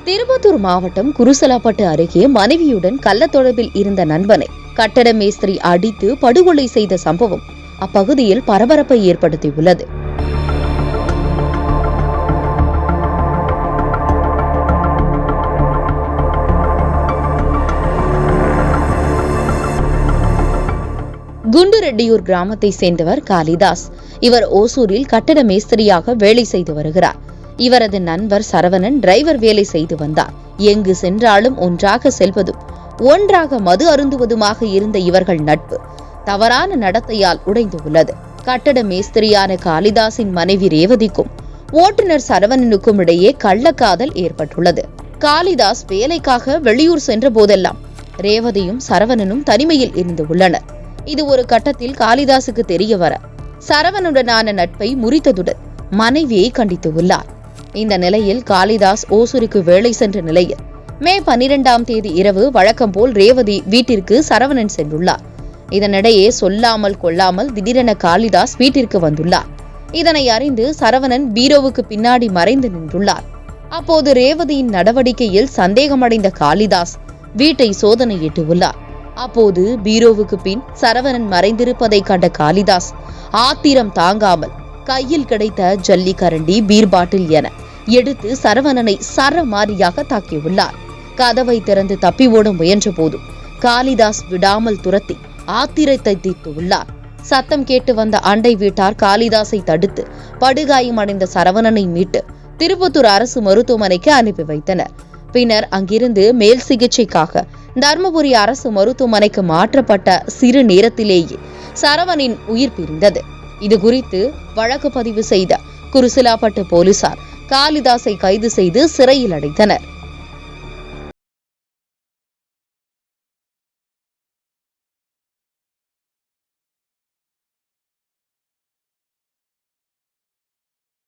திருப்பத்தூர் மாவட்டம் குருசலாப்பட்டு அருகே மனைவியுடன் கள்ளத்தொடர்பில் இருந்த நண்பனை கட்டட மேஸ்திரி அடித்து படுகொலை செய்த சம்பவம் அப்பகுதியில் பரபரப்பை ஏற்படுத்தியுள்ளது. குண்டுரெட்டியூர் கிராமத்தை சேர்ந்தவர் காளிதாஸ். இவர் ஓசூரில் கட்டட மேஸ்திரியாக வேலை செய்து வருகிறார். இவரது நண்பர் சரவணன் டிரைவர் வேலை செய்து வந்தார். எங்கு சென்றாலும் ஒன்றாக செல்வதும் ஒன்றாக மது அருந்துவதுமாக இருந்த இவர்கள் நட்பு தவறான நடத்தையால் உடைந்து உள்ளது. கட்டட மேஸ்திரியான காளிதாஸின் மனைவி ரேவதிக்கும் ஓட்டுநர் சரவணனுக்கும் இடையே கள்ளக்காதல் ஏற்பட்டுள்ளது. காளிதாஸ் வேலைக்காக வெளியூர் சென்ற போதெல்லாம் ரேவதியும் சரவணனும் தனிமையில் இருந்து உள்ளனர். இது ஒரு கட்டத்தில் காளிதாசுக்கு தெரிய வர சரவணனுடனான நட்பை முறித்ததுடன் மனைவியை கண்டித்துள்ளார். இந்த நிலையில் காளிதாஸ் ஓசூருக்கு வேலை சென்ற நிலையில் மே 12ஆம் தேதி இரவு வழக்கம் போல் ரேவதி வீட்டிற்கு சரவணன் சென்றுள்ளார். இதனிடையே சொல்லாமல் கொள்ளாமல் திடீரென காளிதாஸ் வீட்டிற்கு வந்துள்ளார். இதனை அறிந்து சரவணன் பீரோவுக்கு பின்னாடி மறைந்து நின்றுள்ளார். அப்போது ரேவதியின் நடவடிக்கையில் சந்தேகமடைந்த காளிதாஸ் வீட்டை சோதனையிட்டுள்ளார். அப்போது பீரோவுக்கு பின் சரவணன் மறைந்திருப்பதை கண்ட காளிதாஸ் ஆத்திரம் தாங்காமல் கையில் கிடைத்த ஜல்லி கரண்டி, பீர் பாட்டில் என எடுத்து சரவணனை சரமாரியாக தாக்கியுள்ளார். கதவை திறந்து தப்பி ஓட முயன்ற போது காளிதாஸ் விடாமல் துரத்தி ஆத்திரத்தை தீர்த்துள்ளார். சத்தம் கேட்டு வந்த அண்டை வீட்டார் காளிதாஸை தடுத்து படுகாயமடைந்த சரவணனை மீட்டு திருப்பத்தூர் அரசு மருத்துவமனைக்கு அனுப்பி வைத்தனர். பின்னர் அங்கிருந்து மேல் சிகிச்சைக்காக தர்மபுரி அரசு மருத்துவமனைக்கு மாற்றப்பட்ட சிறு நேரத்திலேயே சரவணின் உயிர் பிரிந்தது. இது குறித்து வழக்கு பதிவு செய்த குருசிலாப்பட்டு போலீசார் காளிதாஸை கைது செய்து சிறையில் அடைத்தனர்.